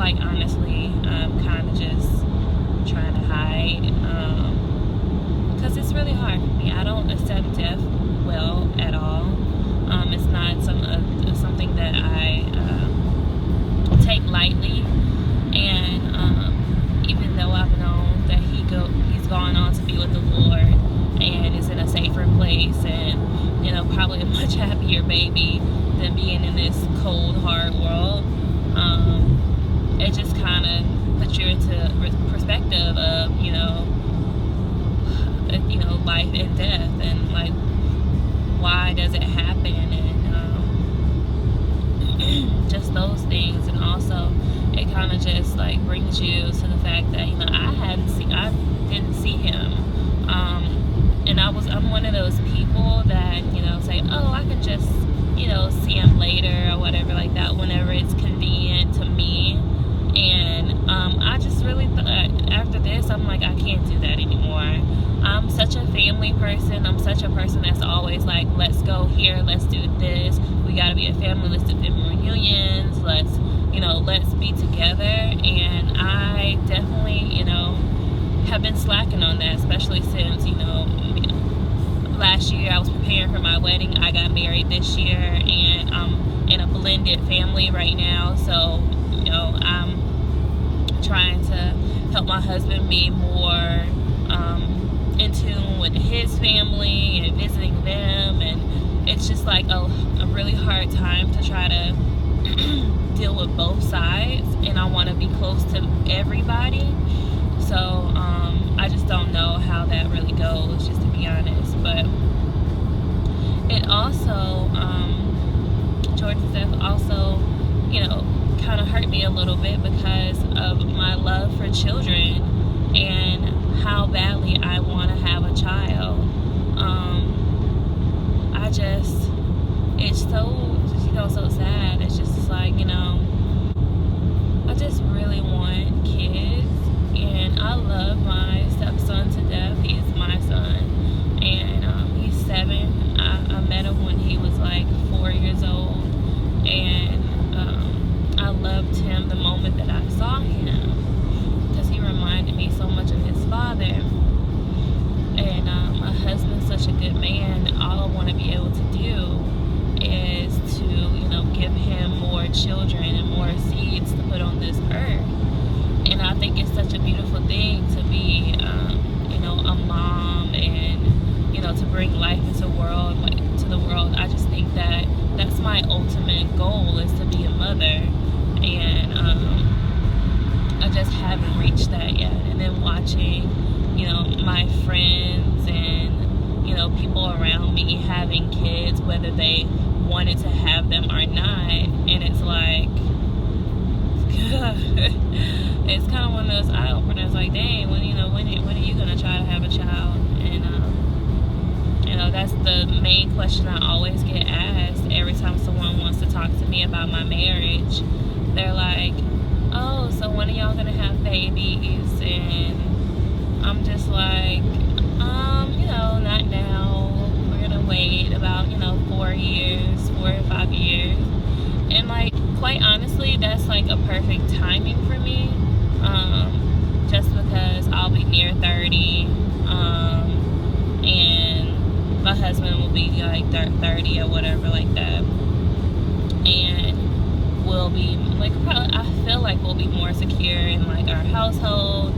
quite honestly, I'm kind of just trying to hide, because it's really hard for me. I don't accept death well at all. It's not something that I take lightly, and even though I've known that he's gone on to be with the Lord and is in a safer place, and probably a much happier baby than being in this cold, hard world. It just kind of puts you into perspective of life and death, and like, why does it happen, and just those things. And also it kind of just like brings you to the fact that I didn't see him, and I'm one of those people that say, oh, I can just see him later or whatever like that, whenever it's convenient to me. And I just really thought after this, I'm like, I can't do that anymore. I'm such a family person. I'm such a person that's always like, let's go here, let's do this, we gotta be a family, let's do family reunions, let's be together. And I definitely have been slacking on that, especially since last year I was preparing for my wedding. I got married this year, and I'm in a blended family right now, so I'm trying to help my husband be more in tune with his family and visiting them. And it's just like a really hard time to try to deal with both sides, and I want to be close to everybody. So I just don't know how that really goes, just to be honest. But it also Jordan's death also kind of hurt me a little bit because of my love for children and how badly I want to have a child. It's so sad. It's just like, I just really want kids, and I love my stepson to death. He's my son, and he's 7. I met him when he was like 4 years old, and I loved him the moment that I saw him, because he reminded me so much of his father. And my husband's such a good man. All I want to be able to do is to give him more children and more seeds to put on this earth. And I think it's such a beautiful thing to be a mom, and to bring life into the world. I just think that that's my ultimate goal, is to be a mother. And I just haven't reached that yet. And then watching my friends and people around me having kids, whether they wanted to have them or not, and it's like it's kind of one of those eye openers. Like, dang, when are you gonna try to have a child? And that's the main question I always get asked every time someone wants to talk to me about my marriage. They're like, oh, so when are y'all gonna have babies? And I'm just like, not now. We're gonna wait about 4 or 5 years. And like, quite honestly, that's like a perfect timing for me, just because I'll be near 30, and my husband will be like 30 or whatever like that, and we'll be like, probably, I feel like we'll be more secure in like our household.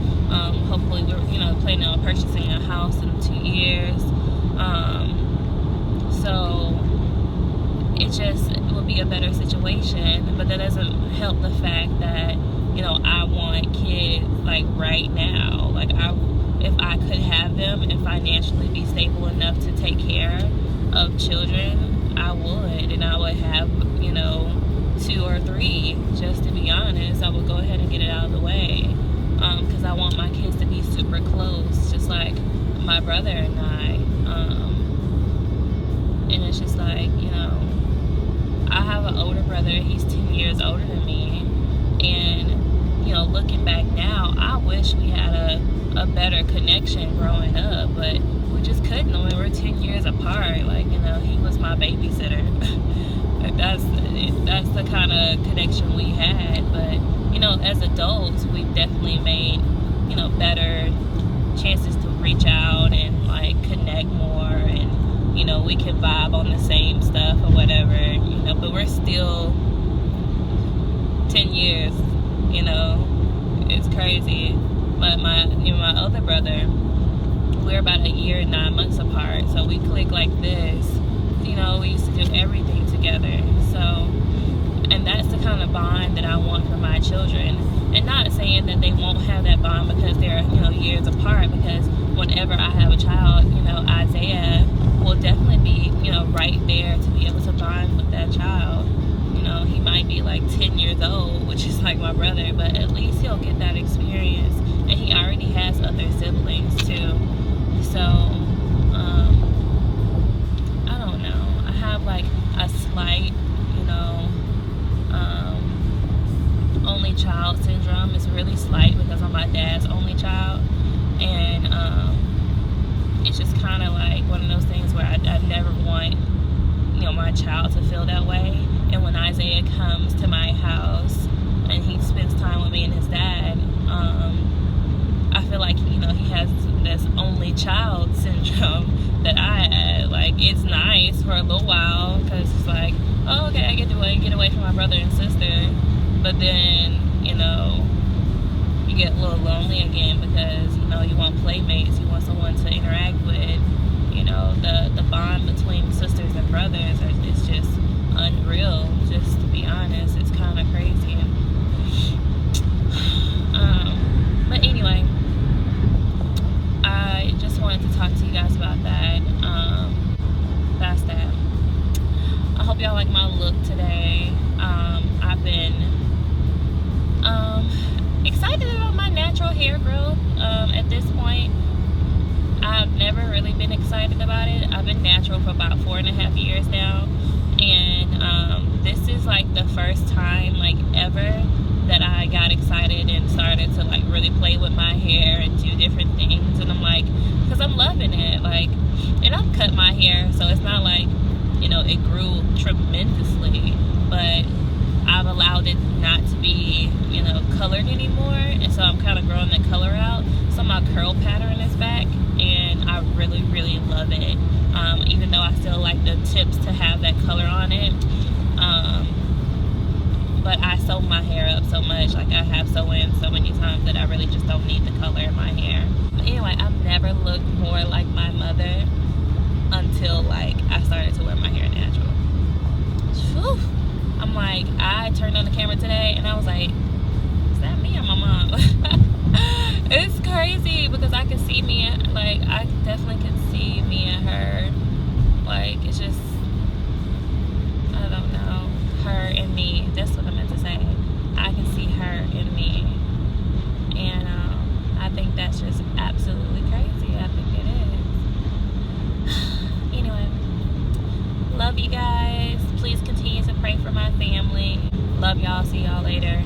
Hopefully we're planning on purchasing a house in 2 years, so it will be a better situation. But that doesn't help the fact that I want kids like right now. Like, if I could have them and financially be stable enough to take care of children, I would. And I would have 2 or 3, just to be honest. I would go ahead and get it out of the way, because I want my kids to be super close, just like my brother and I. And it's just like, I have an older brother. He's 10 years older than me, and looking back now, I wish we had a better connection growing up, but we just couldn't. I mean, we're 10 years apart. Like, he was my babysitter. That's the kind of connection we had. But, you know, as adults, we've definitely made, you know, better chances to reach out and, like, connect more. And, you know, we can vibe on the same stuff or whatever, you know, but we're still 10 years, you know, it's crazy. But my other brother, we're about a year and 9 months apart, so we click like this. You know, we used to do everything together. So, and that's the kind of bond that I want for my children. And not saying that they won't have that bond because they're, you know, years apart, because whenever I have a child, you know, Isaiah will definitely be, you know, right there to be able to bond with that child. You know, he might be like 10 years old, which is like my brother, but at least he'll get that experience. And he already has other siblings too. So, I don't know. I have like a slight, you know, only child syndrome. It's really slight because I'm my dad's only child. And it's just kind of like one of those things where I never want, you know, my child to feel that way. And when Isaiah comes to my house and he spends time with me and his dad, I feel like, you know, he has this only child syndrome that I had. Like, it's nice for a little while because it's like, oh, okay, I get away from my brother and sister. But then, you know, you get a little lonely again because, you know, you want playmates, you want someone to interact with. You know, the bond between sisters and brothers is just unreal, just to be honest. It's kind of crazy. But anyway, I just wanted to talk to you guys about that. That's that. I hope y'all like my look today. I've been excited about my natural hair growth. At this point, I've never really been excited about it. I've been natural for about 4.5 years now, and this is like the first time like ever that I got excited and started to like really play with my hair and do different things. And I'm like, because I'm loving it, like, and I've cut my hair, so it's not like, you know, it grew tremendously, but I've allowed it not to be, you know, colored anymore, and so I'm kind of growing the color out. So my curl pattern is back, and I really, really love it. Even though I still like the tips to have that color on it, but I sew my hair up so much, like I have sew-in so many times that I really just don't need the color in my hair. But anyway, I've never looked more like my mother until like I started to wear my hair natural. Whew. I'm like, I turned on the camera today and I was like, is that me or my mom? It's crazy because I can see me, like I definitely can see me and her. Like, it's just, I don't know, her and me. That's what I meant to say. I can see her and me, and I think that's just absolutely crazy. I think it is. Anyway, love you guys. Please continue to pray for my family. Love y'all. See y'all later.